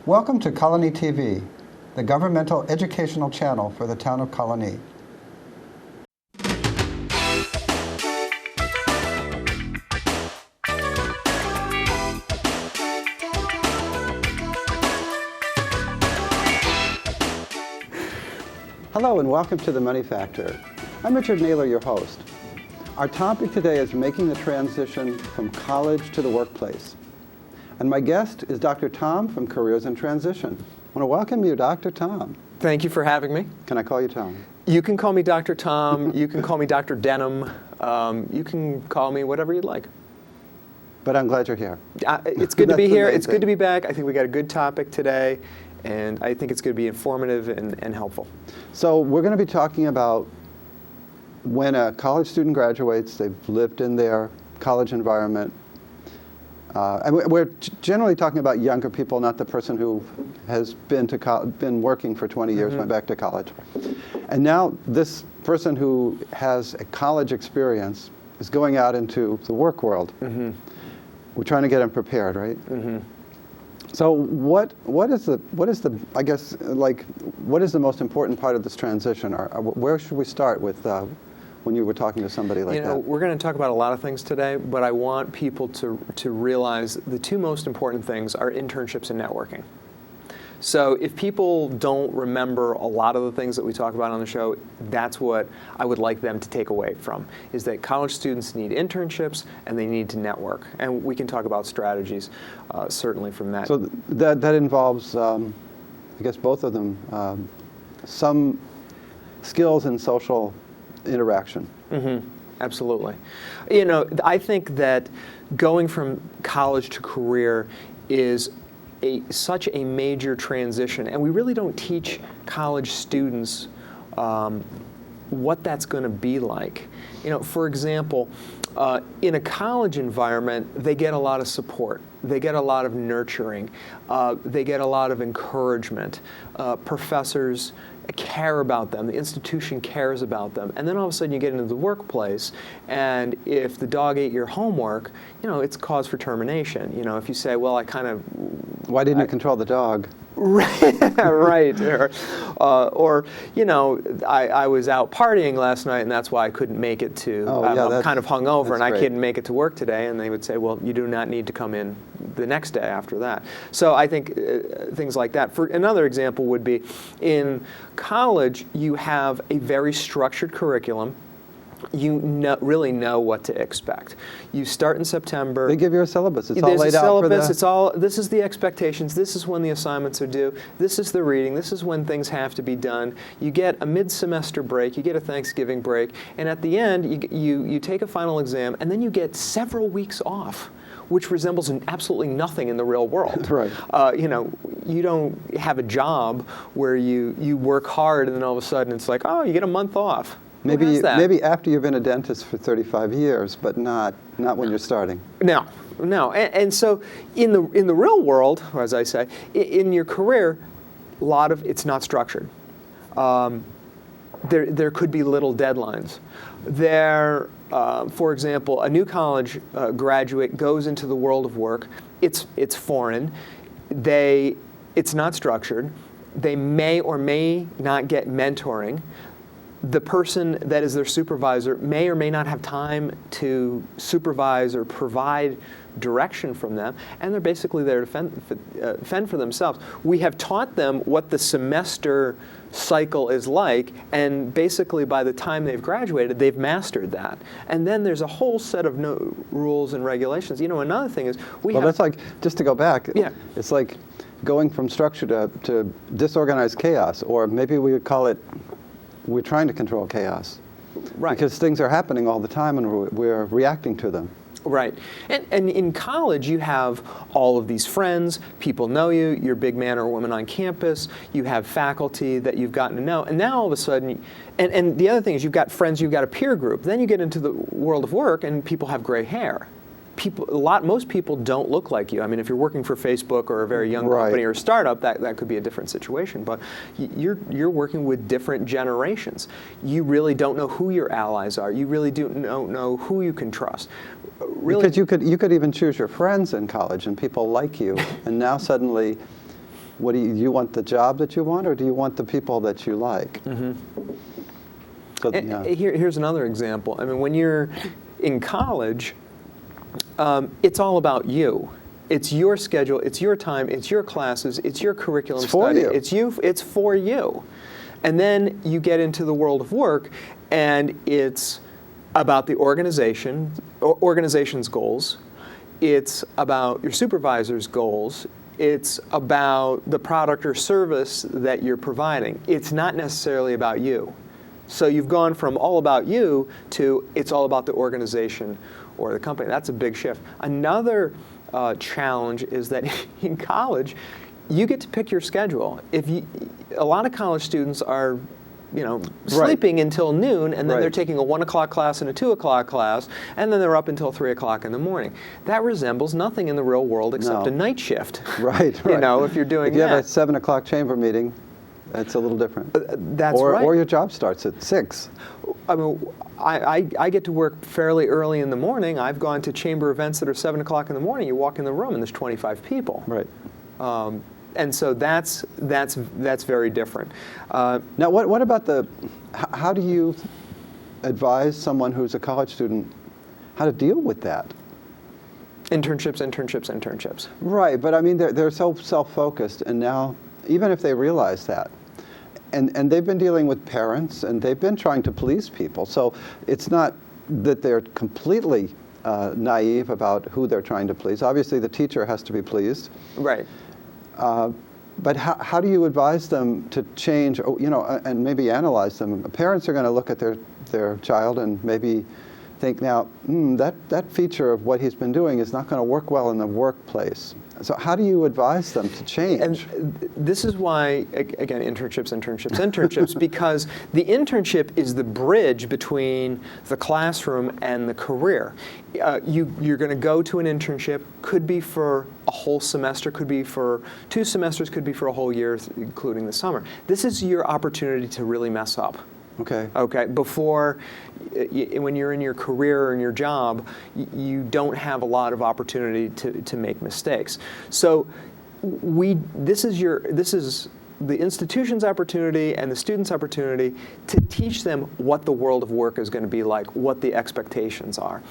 Welcome to Colonie TV, the governmental educational channel for the town of Colonie. Hello and welcome to The Money Factor. I'm Richard Naylor, your host. Our topic today is making the transition from college to the workplace. And my guest is Dr. Tom from Careers in Transition. I want to welcome you, Dr. Tom. Thank you for having me. Can I call you Tom? You can call me Dr. Tom. You can call me Dr. Denham. You can call me whatever you'd like. But I'm glad you're here. It's good to be here. It's good to be back. I think we got a good topic today, and I think it's going to be informative and helpful. So we're going to be talking about when a college student graduates, they've lived in their college environment. And we're generally talking about younger people, not the person who has been working for 20 years, went back to college. And now this person who has a college experience is going out into the work world. We're trying to get them prepared, right? So what is the most important part of this transition? Or where should we start with when you were talking to somebody like that? We're going to talk about a lot of things today, but I want people to realize the two most important things are internships and networking. So if people don't remember a lot of the things that we talk about on the show, that's what I would like them to take away from, is that college students need internships and they need to network. And we can talk about strategies, certainly from that. So that involves, I guess, both of them, some skills in social interaction. Absolutely. You know, I think that going from college to career is such a major transition, and we really don't teach college students what that's going to be like. You know, for example, in a college environment, they get a lot of support. They get a lot of nurturing. They get a lot of encouragement. Professors care about them. The institution cares about them. And then all of a sudden you get into the workplace, and if the dog ate your homework, you know, it's cause for termination. You know, if you say, well, why didn't you control the dog? Right. Or, you know, I was out partying last night, and that's why I couldn't make it to, I'm kind of hungover, and I couldn't make it to work today. And they would say, well, you do not need to come in the next day after that. So I think things like that. For another example would be, in college, you have a very structured curriculum. You really know what to expect. You start in September. They give you a syllabus. It's all laid out for the... This is the expectations. This is when the assignments are due. This is the reading. This is when things have to be done. You get a mid-semester break. You get a Thanksgiving break. And at the end, you take a final exam, and then you get several weeks off, which resembles absolutely nothing in the real world. Right. You know, you don't have a job where you work hard, and then all of a sudden it's like, oh, you get a month off. Maybe after you've been a dentist for 35 years, but not when you're starting. No. And so in the real world, as I say, in your career, it's not structured. There could be little deadlines. For example, a new college graduate goes into the world of work. It's foreign. It's not structured. They may or may not get mentoring. The person that is their supervisor may or may not have time to supervise or provide direction from them, and they're basically there to fend for themselves. We have taught them what the semester cycle is like, and basically by the time they've graduated, they've mastered that. And then there's a whole set of rules and regulations. You know, another thing is that's like, just to go back, it's like going from structure to disorganized chaos, or maybe we would call it, we're trying to control chaos. Right. Because things are happening all the time and we're reacting to them. Right. And in college, you have all of these friends, people know you, you're a big man or woman on campus, you have faculty that you've gotten to know, and now all of a sudden, and the other thing is you've got friends, you've got a peer group, then you get into the world of work and people have gray hair. Most people don't look like you. I mean, if you're working for Facebook or a very young company or a startup, that could be a different situation. But you're working with different generations. You really don't know who your allies are. You really don't know who you can trust. Because you could even choose your friends in college, and people like you, and now suddenly What do you want the job that you want, or do you want the people that you like? So, yeah. Here's another example. I mean, when you're in college, it's all about you. It's your schedule, it's your time, it's your classes, it's your curriculum study. It's for you. And then you get into the world of work, and it's about the organization's goals. It's about your supervisor's goals. It's about the product or service that you're providing. It's not necessarily about you. So you've gone from all about you to it's all about the organization or the company. That's a big shift. Another challenge is that in college, you get to pick your schedule. A lot of college students are, sleeping until noon, and then they're taking a 1 o'clock class and a 2 o'clock class, and then they're up until 3 o'clock in the morning. That resembles nothing in the real world except a night shift. Right. If you're doing if you have a 7 o'clock chamber meeting, it's a little different. That's right. Or your job starts at 6. I mean, I get to work fairly early in the morning. I've gone to chamber events that are 7 o'clock in the morning. You walk in the room and there's 25 people. Right. And so that's very different. Now, what about how do you advise someone who's a college student how to deal with that? Internships. Right, but I mean, they're so self-focused, and now, even if they realize that, and they've been dealing with parents, and they've been trying to please people, so it's not that they're completely naive about who they're trying to please. Obviously, the teacher has to be pleased. Right. But how do you advise them to change, and maybe analyze them? Parents are going to look at their child and maybe think, now, that feature of what he's been doing is not going to work well in the workplace. So how do you advise them to change? And this is why, again, internships, because the internship is the bridge between the classroom and the career. You're going to go to an internship, could be for a whole semester, could be for 2 semesters, could be for a whole year, including the summer. This is your opportunity to really mess up. Okay. Before, when you're in your career or in your job, you don't have a lot of opportunity to make mistakes. So, this is the institution's opportunity and the student's opportunity to teach them what the world of work is going to be like, what the expectations are.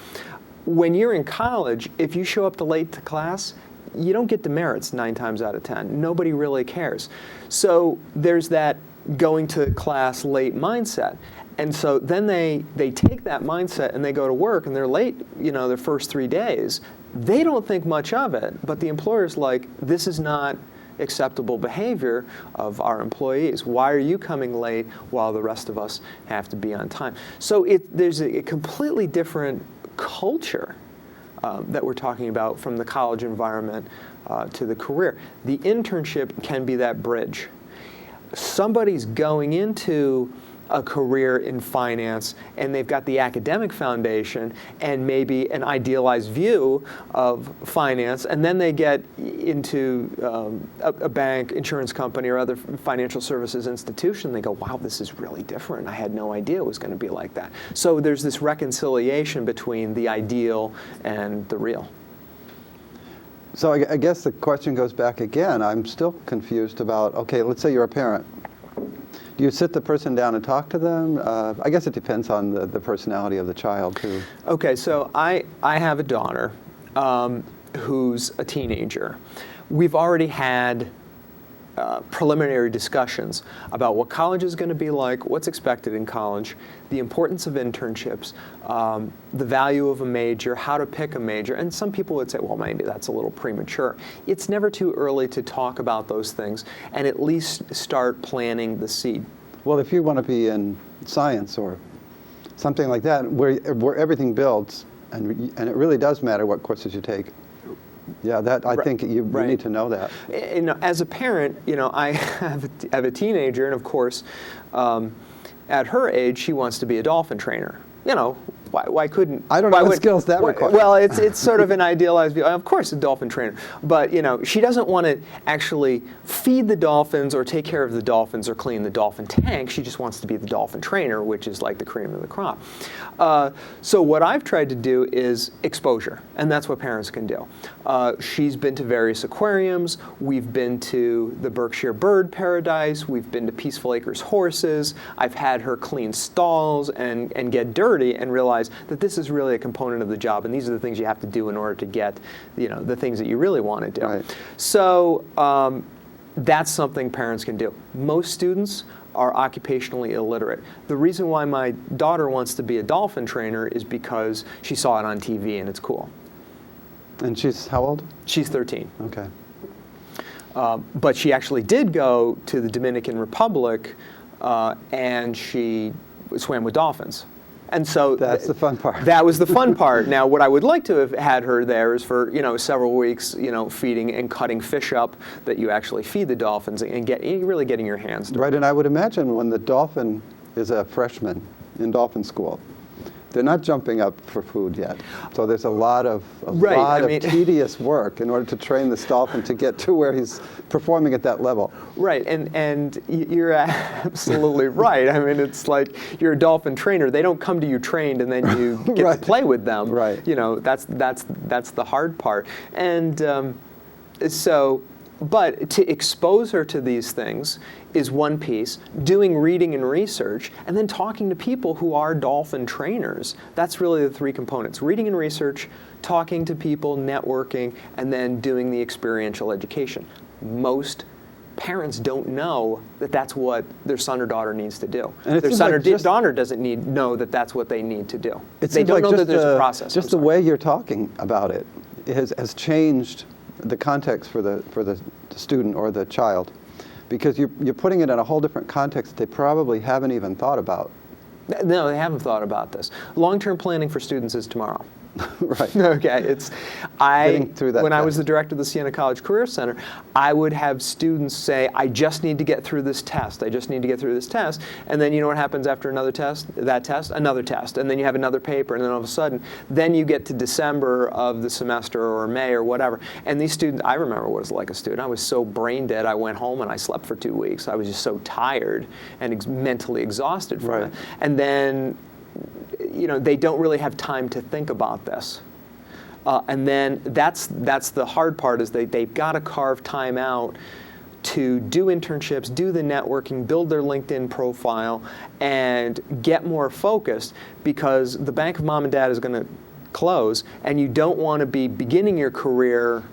When you're in college, if you show up late to class, you don't get demerits 9 times out of 10. Nobody really cares. So there's that going to class late mindset. And so then they take that mindset and they go to work and they're late, their first 3 days. They don't think much of it, but the employer's like, this is not acceptable behavior of our employees. Why are you coming late while the rest of us have to be on time? So there's a completely different culture that we're talking about from the college environment to the career. The internship can be that bridge. Somebody's going into a career in finance and they've got the academic foundation and maybe an idealized view of finance, and then they get into a bank, insurance company, or other financial services institution. They go, wow, this is really different. I had no idea it was going to be like that. So there's this reconciliation between the ideal and the real. So I guess the question goes back again. I'm still confused about, okay, let's say you're a parent. Do you sit the person down and talk to them? I guess it depends on the personality of the child, too. Okay, so I have a daughter who's a teenager. We've already had preliminary discussions about what college is going to be like, what's expected in college, the importance of internships, the value of a major, how to pick a major. And some people would say, well, maybe that's a little premature. It's never too early to talk about those things and at least start planting the seed. Well, if you want to be in science or something like that, where everything builds, and it really does matter what courses you take. Yeah, I think you need to know that. As a parent, I have a teenager, and of course, at her age, she wants to be a dolphin trainer. why couldn't? I don't know what skills that requires. Well, it's sort of an idealized view. Of course, a dolphin trainer, but she doesn't want to actually feed the dolphins or take care of the dolphins or clean the dolphin tank. She just wants to be the dolphin trainer, which is like the cream of the crop. So what I've tried to do is exposure, and that's what parents can do. She's been to various aquariums. We've been to the Berkshire Bird Paradise. We've been to Peaceful Acres Horses. I've had her clean stalls and get dirty and realize that this is really a component of the job, and these are the things you have to do in order to get the things that you really want to do. Right. So that's something parents can do. Most students are occupationally illiterate. The reason why my daughter wants to be a dolphin trainer is because she saw it on TV and it's cool. And she's how old? She's 13. Okay. But she actually did go to the Dominican Republic and she swam with dolphins. And so that's the fun part. That was the fun part. Now, what I would like to have had her there is for several weeks, feeding and cutting fish up that you actually feed the dolphins and really getting your hands dirty. Right, and I would imagine when the dolphin is a freshman in dolphin school, they're not jumping up for food yet. So there's a lot of tedious work in order to train this dolphin to get to where he's performing at that level. Right, and you're absolutely right. I mean, it's like you're a dolphin trainer. They don't come to you trained and then you get right. to play with them. Right. That's the hard part. And but to expose her to these things is one piece, doing reading and research, and then talking to people who are dolphin trainers. That's really the three components: reading and research, talking to people, networking, and then doing the experiential education. Most parents don't know that that's what their son or daughter needs to do. And their son or daughter doesn't know that that's what they need to do. They don't know that there's a process. Just the way you're talking about it has changed the context for the student or the child, because you're putting it in a whole different context that they probably haven't even thought about. No, they haven't thought about this. Long-term planning for students is tomorrow. Right. Okay. When I was the director of the Siena College Career Center, I would have students say, I just need to get through this test. I just need to get through this test. And then you know what happens after another test? That test, another test. And then you have another paper. And then all of a sudden, then you get to December of the semester or May or whatever. And these students, I remember what it was like a student. I was so brain dead. I went home and I slept for 2 weeks. I was just so tired and mentally exhausted from it. And then they don't really have time to think about this. And then that's the hard part, is they've got to carve time out to do internships, do the networking, build their LinkedIn profile, and get more focused, because the bank of mom and dad is going to close, and you don't want to be beginning your career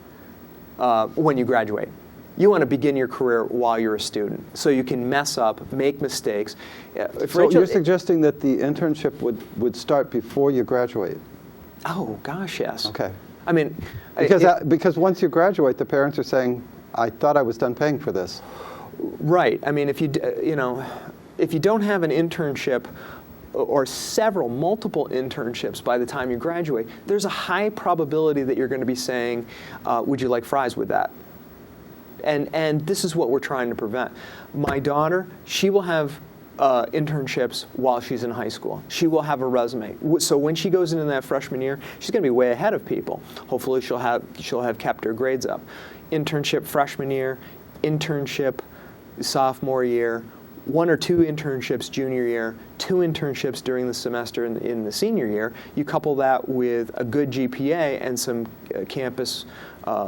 when you graduate. You want to begin your career while you're a student, so you can mess up, make mistakes. So you're suggesting that the internship would start before you graduate? Oh, gosh, yes. Okay. I mean, because once you graduate, the parents are saying, I thought I was done paying for this. Right. I mean, if you don't have an internship or multiple internships by the time you graduate, there's a high probability that you're going to be saying, would you like fries with that? And this is what we're trying to prevent. My daughter, she will have internships while she's in high school. She will have a resume. So when she goes into that freshman year, she's going to be way ahead of people. Hopefully she'll have kept her grades up. Internship freshman year, internship sophomore year, 1 or 2 internships junior year, 2 internships during the semester in the senior year. You couple that with a good GPA and some campus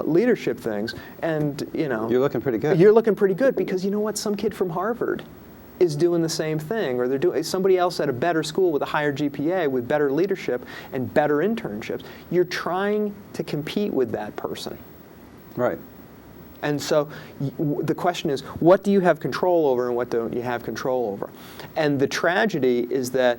leadership things, and you're looking pretty good. You're looking pretty good, because you know what? Some kid from Harvard is doing the same thing, or they're doing somebody else at a better school with a higher GPA, with better leadership and better internships. You're trying to compete with that person. Right. And so the question is, what do you have control over and what don't you have control over? And the tragedy is that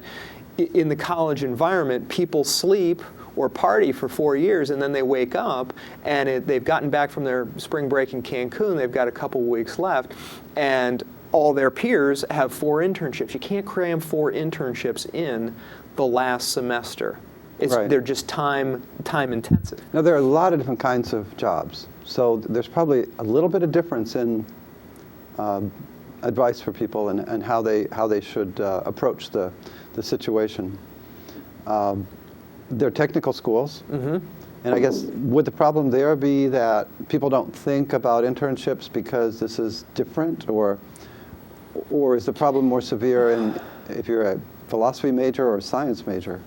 in the college environment, people sleep or party for 4 years, and then they wake up, and they've gotten back from their spring break in Cancun, they've got a couple weeks left, and all their peers have 4 internships. You can't cram 4 internships in the last semester. They're just time intensive. Now, there are a lot of different kinds of jobs. So there's probably a little bit of difference in advice for people and how they should approach the situation. They're technical schools. Mm-hmm. And I guess, would the problem there be that people don't think about internships because this is different, or is the problem more severe if you're a philosophy major or a science major?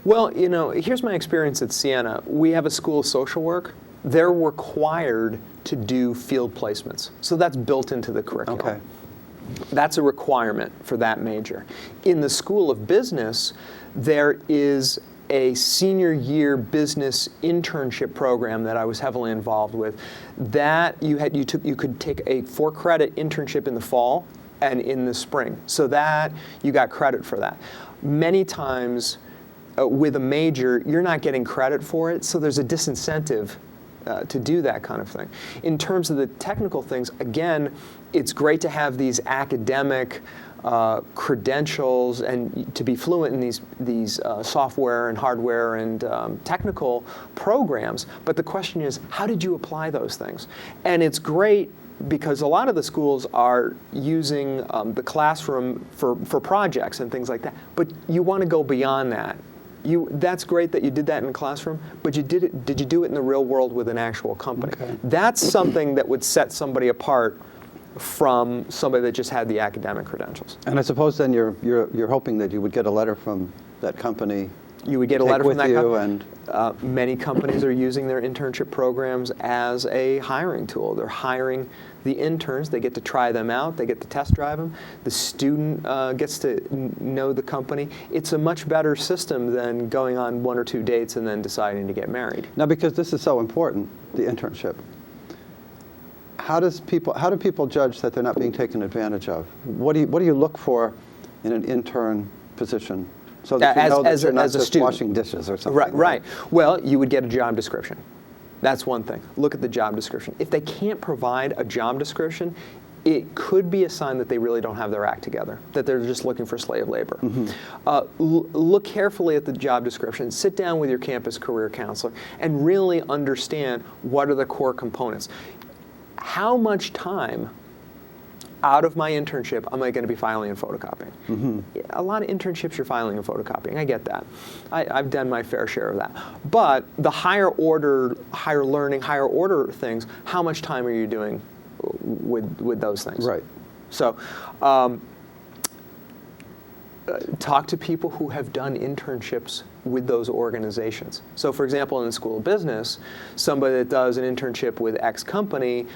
Well, here's my experience at Siena. We have a school of social work. They're required to do field placements. So that's built into the curriculum. Okay. That's a requirement for that major. In the School of Business, there is a senior year business internship program that I was heavily involved with. That you could take a 4-credit internship in the fall and in the spring. So that you got credit for that. Many times with a major, you're not getting credit for it, so there's a disincentive to do that kind of thing. In terms of the technical things, again, it's great to have these academic credentials and to be fluent in these software and hardware and technical programs. But the question is, how did you apply those things? And it's great because a lot of the schools are using the classroom for projects and things like that. But you want to go beyond that. That's great that you did that in the classroom, but did you do it in the real world with an actual company? Okay. That's something that would set somebody apart from somebody that just had the academic credentials. And I suppose then you're hoping that you would get a letter from that company. You would get a letter from that company. And many companies are using their internship programs as a hiring tool. They're hiring the interns. They get to try them out. They get to test drive them. The student gets to know the company. It's a much better system than going on 1 or 2 dates and then deciding to get married. Now, because this is so important, the internship, how do people judge that they're not being taken advantage of? What do you look for in an intern position? So that you know that you're not just washing dishes or something. Right. Well, you would get a job description. That's one thing. Look at the job description. If they can't provide a job description, it could be a sign that they really don't have their act together, that they're just looking for slave labor. Mm-hmm. Look carefully at the job description. Sit down with your campus career counselor and really understand what are the core components. How much time out of my internship am I going to be filing and photocopying? Mm-hmm. A lot of internships you're filing and photocopying. I get that. I've done my fair share of that. But the higher order, higher learning, higher order things, how much time are you doing with those things? Right. So talk to people who have done internships with those organizations. So for example, in the School of Business, somebody that does an internship with X company,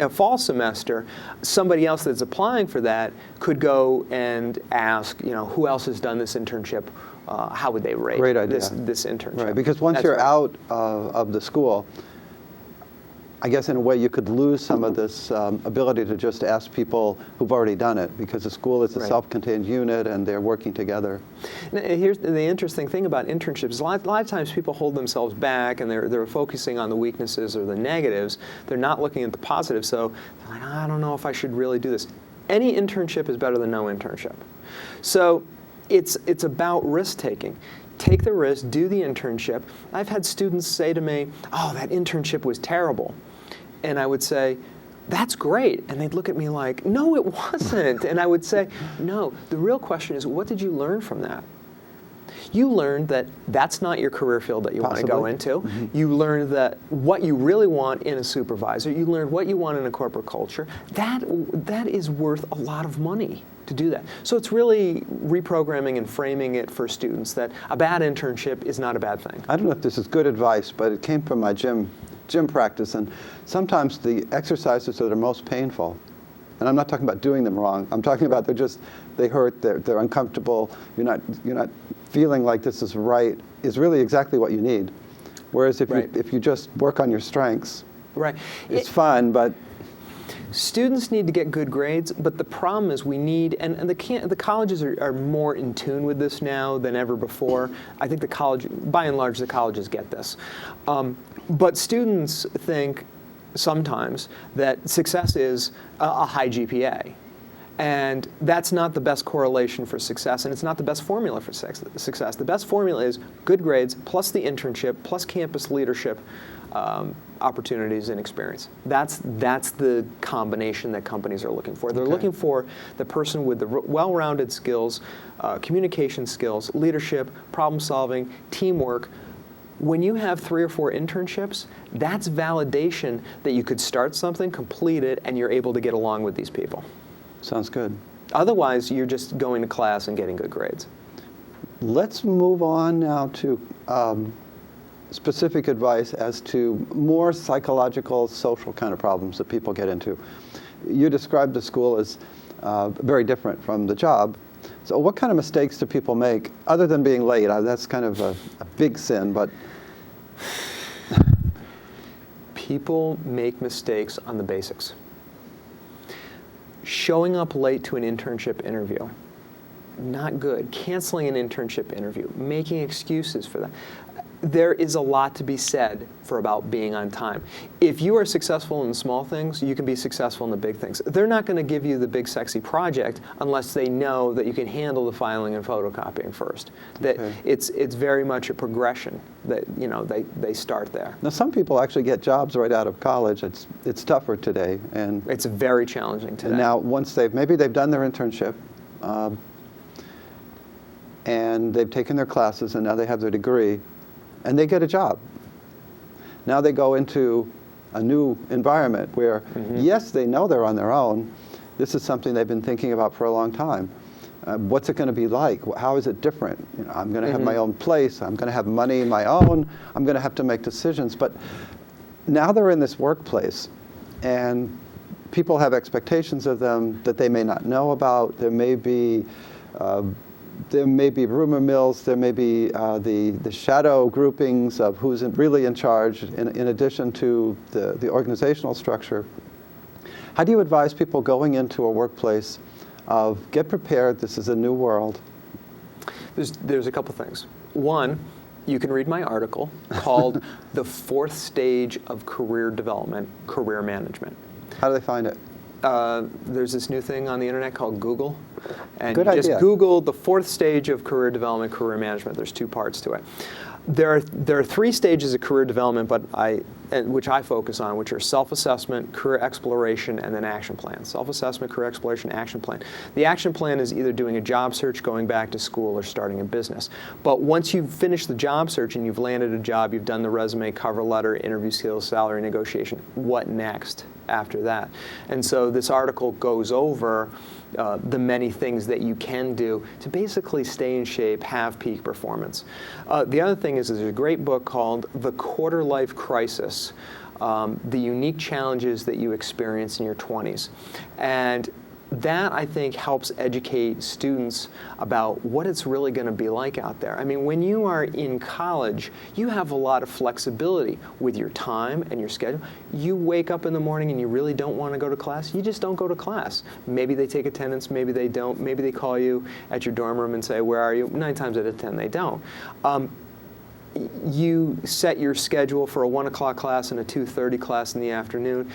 fall semester, somebody else that's applying for that could go and ask, who else has done this internship? How would they rate this internship? Right, because once you're out of the school, I guess in a way you could lose some of this ability to just ask people who've already done it, because the school is a self-contained unit and they're working together. Now, here's the interesting thing about internships. A lot of times people hold themselves back and they're focusing on the weaknesses or the negatives. They're not looking at the positives. So they're like, I don't know if I should really do this. Any internship is better than no internship. So it's about risk-taking. Take the risk, do the internship. I've had students say to me, oh, that internship was terrible. And I would say, that's great. And they'd look at me like, no, it wasn't. And I would say, no, the real question is, what did you learn from that? You learned that that's not your career field that you want to go into. Mm-hmm. You learned that what you really want in a supervisor. You learned what you want in a corporate culture. That is worth a lot of money to do that. So it's really reprogramming and framing it for students that a bad internship is not a bad thing. I don't know if this is good advice, but it came from my gym practice, and sometimes the exercises that are most painful, and I'm not talking about doing them wrong, I'm talking about they hurt, they're uncomfortable, you're not feeling like this is right, is really exactly what you need. Whereas if you just work on your strengths, it's fun, but students need to get good grades, but the problem is we need, and the colleges are more in tune with this now than ever before. I think by and large, the colleges get this. But students think sometimes that success is a high GPA. And that's not the best correlation for success, and it's not the best formula for success. The best formula is good grades, plus the internship, plus campus leadership, opportunities and experience. That's the combination that companies are looking for. They're Okay. looking for the person with the well-rounded skills, communication skills, leadership, problem solving, teamwork. When you have 3 or 4 internships, that's validation that you could start something, complete it, and you're able to get along with these people. Sounds good. Otherwise, you're just going to class and getting good grades. Let's move on now to specific advice as to more psychological, social kind of problems that people get into. You described the school as very different from the job. So what kind of mistakes do people make, other than being late? That's kind of a big sin, but... People make mistakes on the basics. Showing up late to an internship interview, not good. Canceling an internship interview, making excuses for that. There is a lot to be said for about being on time. If you are successful in the small things, you can be successful in the big things. They're not going to give you the big sexy project unless they know that you can handle the filing and photocopying first. That Okay. it's very much a progression that they start there. Now, some people actually get jobs right out of college. It's tougher today, and It's very challenging today. and now once maybe they've done their internship, and they've taken their classes, and now they have their degree, and they get a job. Now they go into a new environment where, yes, they know they're on their own. This is something they've been thinking about for a long time. What's it going to be like? How is it different? I'm going to have my own place. I'm going to have money of my own. I'm going to have to make decisions. But now they're in this workplace, and people have expectations of them that they may not know about. There may be rumor mills. There may be the shadow groupings of who's really in charge, in addition to the organizational structure. How do you advise people going into a workplace of get prepared, this is a new world? There's a couple things. One, you can read my article called The 4th Stage of Career Development, Career Management. How do they find it? There's this new thing on the internet called Google. And Good you idea. just Google the 4th stage of career development, career management. There's 2 parts to it. There are 3 stages of career development, which I focus on, which are self-assessment, career exploration, and then action plan. Self-assessment, career exploration, action plan. The action plan is either doing a job search, going back to school, or starting a business. But once you've finished the job search and you've landed a job, you've done the resume, cover letter, interview skills, salary negotiation, what next after that? And so this article goes over the many things that you can do to basically stay in shape, have peak performance. The other thing is there's a great book called The Quarter Life Crisis, The Unique Challenges That You Experience in Your 20s. And that, I think, helps educate students about what it's really going to be like out there. I mean, when you are in college, you have a lot of flexibility with your time and your schedule. You wake up in the morning and you really don't want to go to class, you just don't go to class. Maybe they take attendance, maybe they don't. Maybe they call you at your dorm room and say, where are you? 9 times out of 10, they don't. You set your schedule for a 1 o'clock class and a 2:30 class in the afternoon.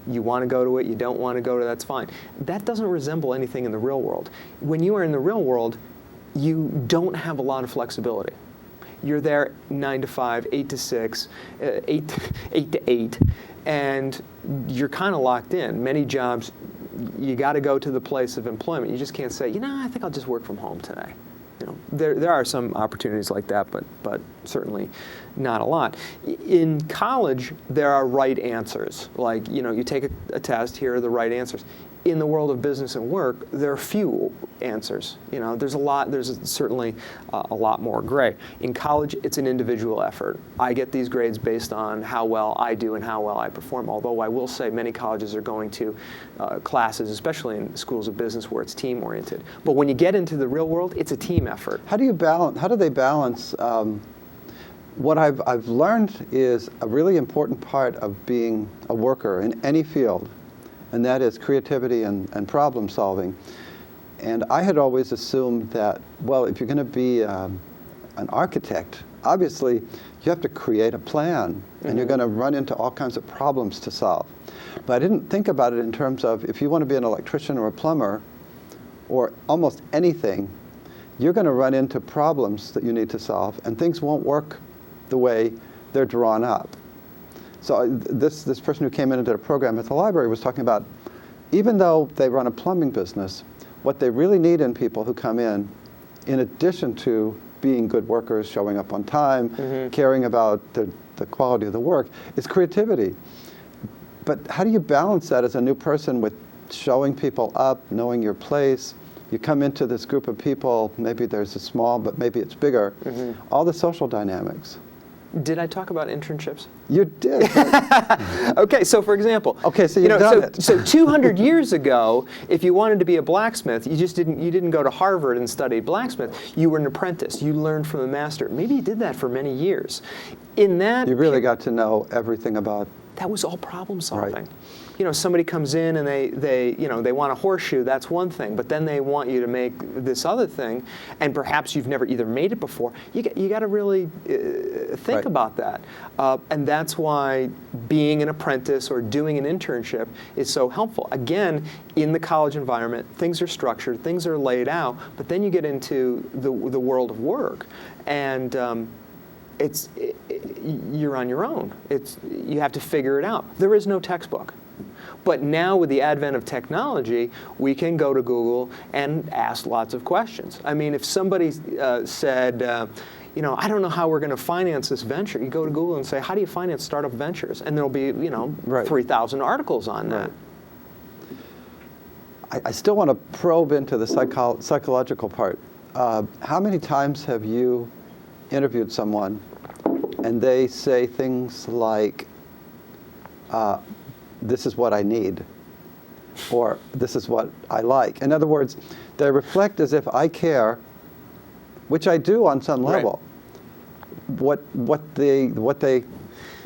You want to go to it, you don't want to go to it, that's fine. That doesn't resemble anything in the real world. When you are in the real world, you don't have a lot of flexibility. You're there 9 to 5, 8 to 6, 8 to 8, and you're kind of locked in. Many jobs, you got to go to the place of employment. You just can't say, I think I'll just work from home today. There are some opportunities like that, but certainly not a lot. In college, there are right answers. Like, you take a test, here are the right answers. In the world of business and work, there are few answers. There's certainly a lot more gray. In college, it's an individual effort. I get these grades based on how well I do and how well I perform, although I will say many colleges are going to classes, especially in schools of business, where it's team-oriented. But when you get into the real world, it's a team effort. How do they balance? What I've learned is a really important part of being a worker in any field, and that is creativity and problem solving. And I had always assumed that, well, if you're going to be an architect, obviously you have to create a plan, and you're going to run into all kinds of problems to solve. But I didn't think about it in terms of, if you want to be an electrician or a plumber, or almost anything, you're going to run into problems that you need to solve, and things won't work the way they're drawn up. So this person who came in and did a program at the library was talking about, even though they run a plumbing business, what they really need in people who come in addition to being good workers, showing up on time, caring about the quality of the work, is creativity. But how do you balance that as a new person with showing people up, knowing your place? You come into this group of people, maybe there's a small, but maybe it's bigger, all the social dynamics. Did I talk about internships? You did. Okay, so for example, okay, so you've done it. So 200 years ago, if you wanted to be a blacksmith, you didn't go to Harvard and study blacksmith. You were an apprentice. You learned from a master. Maybe you did that for many years. In that, you really got to know everything about. That was all problem solving. Right. You know, somebody comes in and they want a horseshoe, that's one thing, but then they want you to make this other thing, and perhaps you've never either made it before. You got to really think about that. And that's why being an apprentice or doing an internship is so helpful. Again, in the college environment, things are structured, things are laid out, but then you get into the world of work, and you're on your own. You have to figure it out. There is no textbook. But now with the advent of technology, we can go to Google and ask lots of questions. I mean, if somebody said, I don't know how we're going to finance this venture, you go to Google and say, how do you finance startup ventures? And there'll be, 3,000 articles on that. I still want to probe into the psychological part. How many times have you interviewed someone and they say things like, this is what I need, or this is what I like? In other words, they reflect as if I care, which I do on some level, what they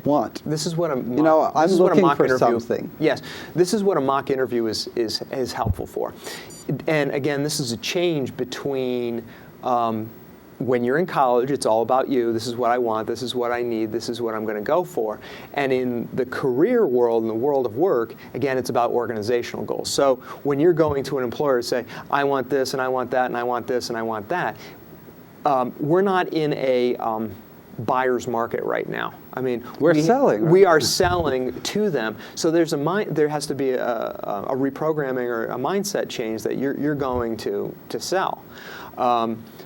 want. This is what I'm looking for something. Yes, this is what a mock interview is helpful for. And again, this is a change between when you're in college, it's all about you. This is what I want. This is what I need. This is what I'm going to go for. And in the career world, in the world of work, again, it's about organizational goals. So when you're going to an employer and say, I want this, and I want that, and I want this, and I want that, we're not in a buyer's market right now. I mean, we're selling. Right? We are selling to them. So there has to be a reprogramming or a mindset change that you're going to sell.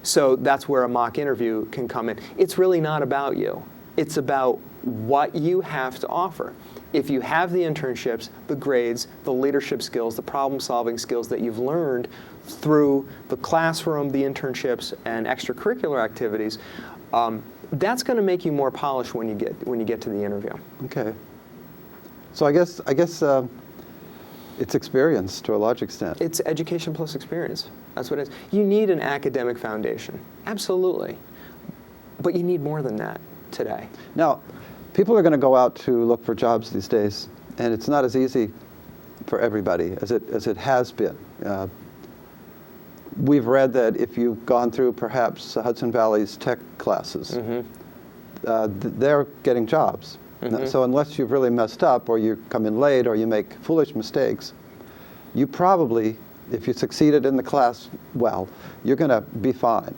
So that's where a mock interview can come in. It's really not about you. It's about what you have to offer. If you have the internships, the grades, the leadership skills, the problem-solving skills that you've learned through the classroom, the internships, and extracurricular activities, that's going to make you more polished when you get to the interview. Okay. So I guess it's experience to a large extent. It's education plus experience. That's what it is. You need an academic foundation, absolutely, but you need more than that today. Now, people are going to go out to look for jobs these days, and it's not as easy for everybody as it has been. We've read that if you've gone through perhaps Hudson Valley's tech classes, they're getting jobs. So unless you've really messed up, or you come in late, or you make foolish mistakes, you probably, if you succeeded in the class well, you're going to be fine.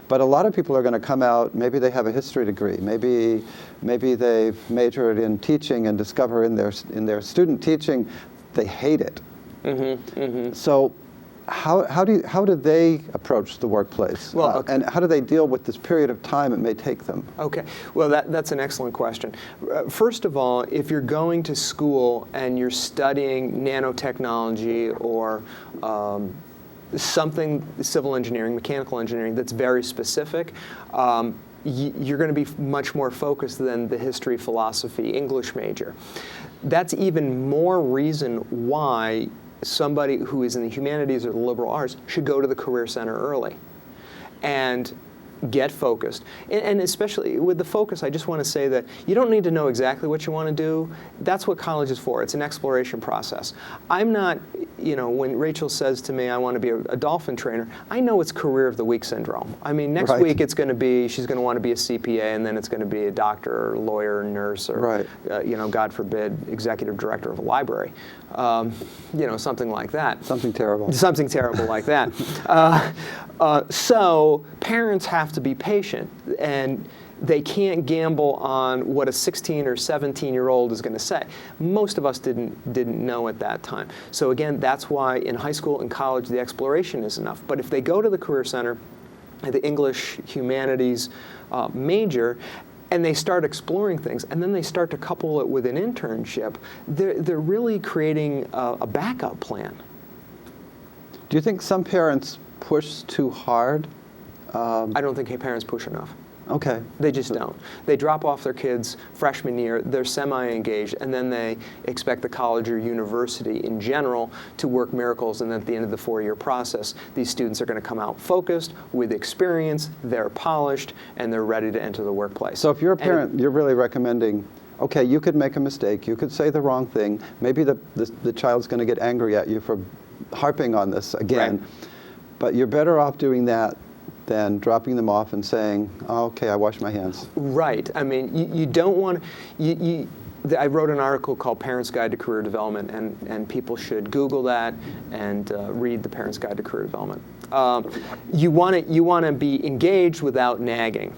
But a lot of people are going to come out, maybe they have a history degree, maybe they've majored in teaching and discover in their student teaching they hate it. So how do they approach the workplace? Well, okay. And how do they deal with this period of time it may take them? Okay, well that's an excellent question. First of all, if you're going to school and you're studying nanotechnology or something civil engineering, mechanical engineering that's very specific, you're going to be much more focused than the history, philosophy, English major. That's even more reason why somebody who is in the humanities or the liberal arts should go to the Career Center early and get focused. And especially with the focus, I just want to say that you don't need to know exactly what you want to do. That's what college is for. It's an exploration process. I'm not, when Rachel says to me, I want to be a dolphin trainer, I know it's career of the week syndrome. I mean, next week it's going to be, she's going to want to be a CPA, and then it's going to be a doctor or lawyer or nurse or, God forbid, executive director of a library. Something like that. Something terrible. Something terrible like that. So parents have to be patient, and they can't gamble on what a 16 or 17-year-old is going to say. Most of us didn't know at that time. So again, that's why in high school and college the exploration is enough. But if they go to the Career Center, the English humanities major, and they start exploring things, and then they start to couple it with an internship, they're really creating a backup plan. Do you think some parents push too hard? I don't think parents push enough. Okay. They just don't. They drop off their kids freshman year, they're semi-engaged, and then they expect the college or university in general to work miracles, and then at the end of the 4-year process, these students are going to come out focused, with experience, they're polished, and they're ready to enter the workplace. So if you're a parent, you're really recommending, okay, you could make a mistake, you could say the wrong thing, maybe the child's going to get angry at you for harping on this again, right. But you're better off doing that than dropping them off and saying, oh, okay, I wash my hands. Right. I mean, you don't want to, I wrote an article called Parents' Guide to Career Development, and people should Google that and read the Parents' Guide to Career Development. You want to be engaged without nagging.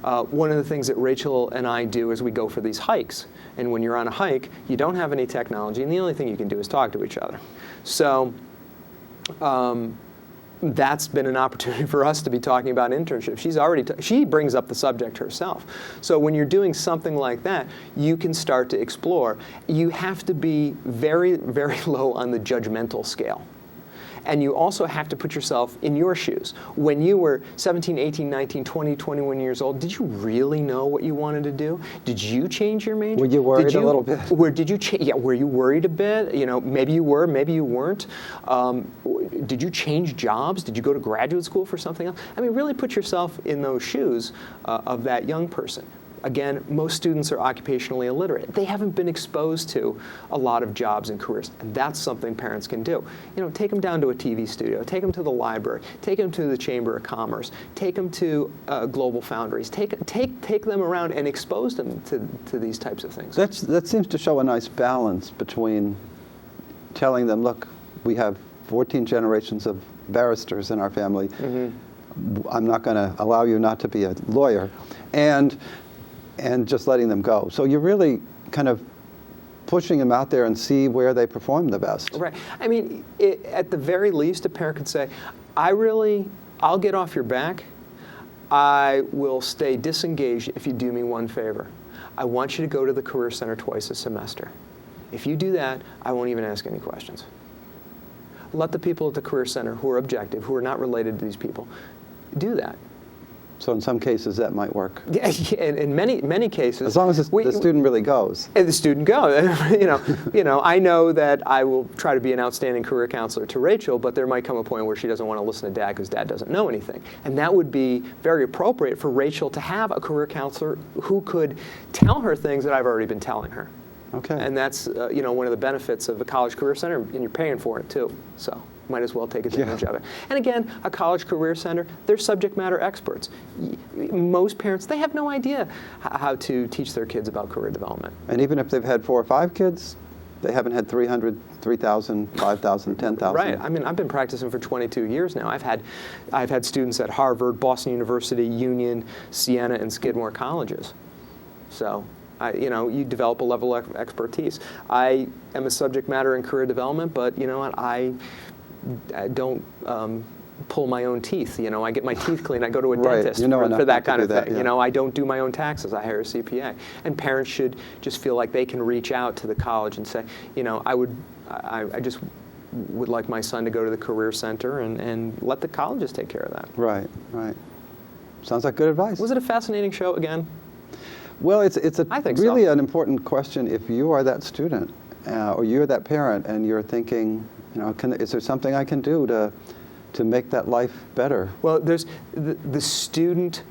One of the things that Rachel and I do is we go for these hikes. And when you're on a hike, you don't have any technology, and the only thing you can do is talk to each other. So that's been an opportunity for us to be talking about internships. She brings up the subject herself. So when you're doing something like that, you can start to explore. You have to be very, very low on the judgmental scale. And you also have to put yourself in your shoes. When you were 17, 18, 19, 20, 21 years old, did you really know what you wanted to do? Did you change your major? Were you worried a little bit? Were you worried a bit? You know, maybe you were, maybe you weren't. Did you change jobs? Did you go to graduate school for something else? I mean, really put yourself in those shoes of that young person. Again, most students are occupationally illiterate. They haven't been exposed to a lot of jobs and careers, and that's something parents can do. You know, take them down to a TV studio, take them to the library, take them to the Chamber of Commerce, take them to Global Foundries, take them around and expose them to these types of things. That seems to show a nice balance between telling them, look, we have 14 generations of barristers in our family. Mm-hmm. I'm not going to allow you not to be a lawyer. And just letting them go. So you're really kind of pushing them out there and see where they perform the best. Right. I mean, at the very least, a parent could say, I'll get off your back. I will stay disengaged if you do me one favor. I want you to go to the Career Center twice a semester. If you do that, I won't even ask any questions. Let the people at the Career Center who are objective, who are not related to these people, do that. So in some cases that might work. Yeah, in many cases. As long as the student really goes. And the student goes. I know that I will try to be an outstanding career counselor to Rachel, but there might come a point where she doesn't want to listen to Dad because Dad doesn't know anything. And that would be very appropriate for Rachel to have a career counselor who could tell her things that I've already been telling her. Okay. And that's one of the benefits of a college career center, and you're paying for it too. So might as well take advantage of it. And again, a college career center, they're subject matter experts. Most parents, they have no idea how to teach their kids about career development. And even if they've had 4 or 5 kids, they haven't had 300, 3,000, 5,000, 10,000. Right. I mean, I've been practicing for 22 years now. I've had students at Harvard, Boston University, Union, Siena, and Skidmore colleges. So you develop a level of expertise. I am a subject matter in career development, but you know what, I don't pull my own teeth. I get my teeth cleaned. I go to a dentist for that kind of thing. Yeah. I don't do my own taxes. I hire a CPA. And parents should just feel like they can reach out to the college and say, I just would like my son to go to the career center and let the colleges take care of that. Right, right. Sounds like good advice. Was it a fascinating show again? Well, it's really so. an important question if you are that student or you're that parent and you're thinking, is there something I can do to make that life better? Well, the student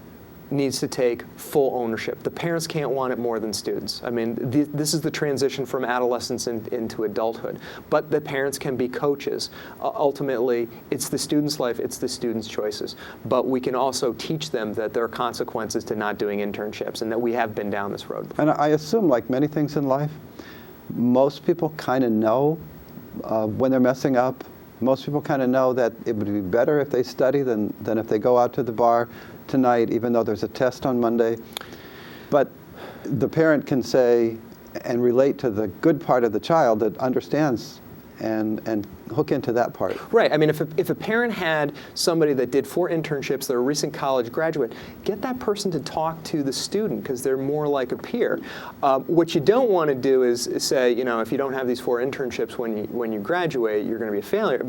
needs to take full ownership. The parents can't want it more than students. I mean, this is the transition from adolescence into adulthood. But the parents can be coaches. Ultimately, it's the student's life, it's the student's choices. But we can also teach them that there are consequences to not doing internships and that we have been down this road before. And I assume, like many things in life, most people kind of know when they're messing up Most people kind of know that it would be better if they study than if they go out to the bar tonight, even though there's a test on Monday. But the parent can say and relate to the good part of the child that understands and hook into that part. Right. I mean, if a parent had somebody that did 4 internships, they're a recent college graduate, get that person to talk to the student because they're more like a peer. What you don't want to do is say, you know, if you don't have these 4 internships when you graduate, you're going to be a failure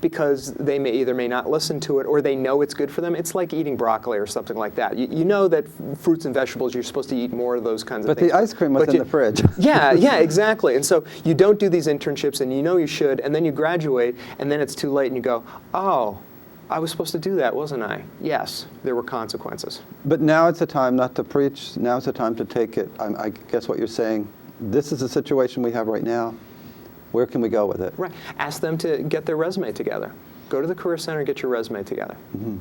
because they may not listen to it or they know it's good for them. It's like eating broccoli or something like that. You know that fruits and vegetables, you're supposed to eat more of those kinds of things. But the ice cream was in the fridge. Yeah, exactly. And so you don't do these internships and you know you should, and then you graduate, and then it's too late, and you go, oh, I was supposed to do that, wasn't I? Yes, there were consequences. But now it's the time not to preach. Now it's the time to take it. I guess what you're saying, this is the situation we have right now. Where can we go with it? Right. Ask them to get their resume together. Go to the Career Center and get your resume together. Mm-hmm.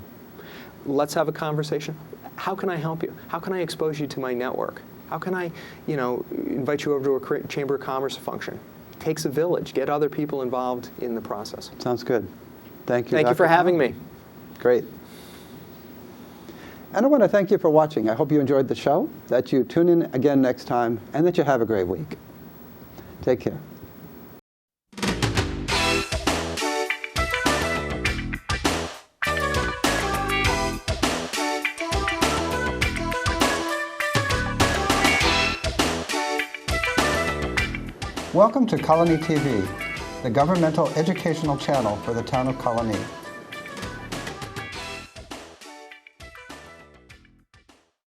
Let's have a conversation. How can I help you? How can I expose you to my network? How can I, invite you over to a Chamber of Commerce function? Takes a village. Get other people involved in the process. Sounds good. Thank you. Thank you for having me. Great. And I want to thank you for watching. I hope you enjoyed the show, that you tune in again next time, and that you have a great week. Take care. Welcome to Colonie TV, the governmental educational channel for the town of Colonie.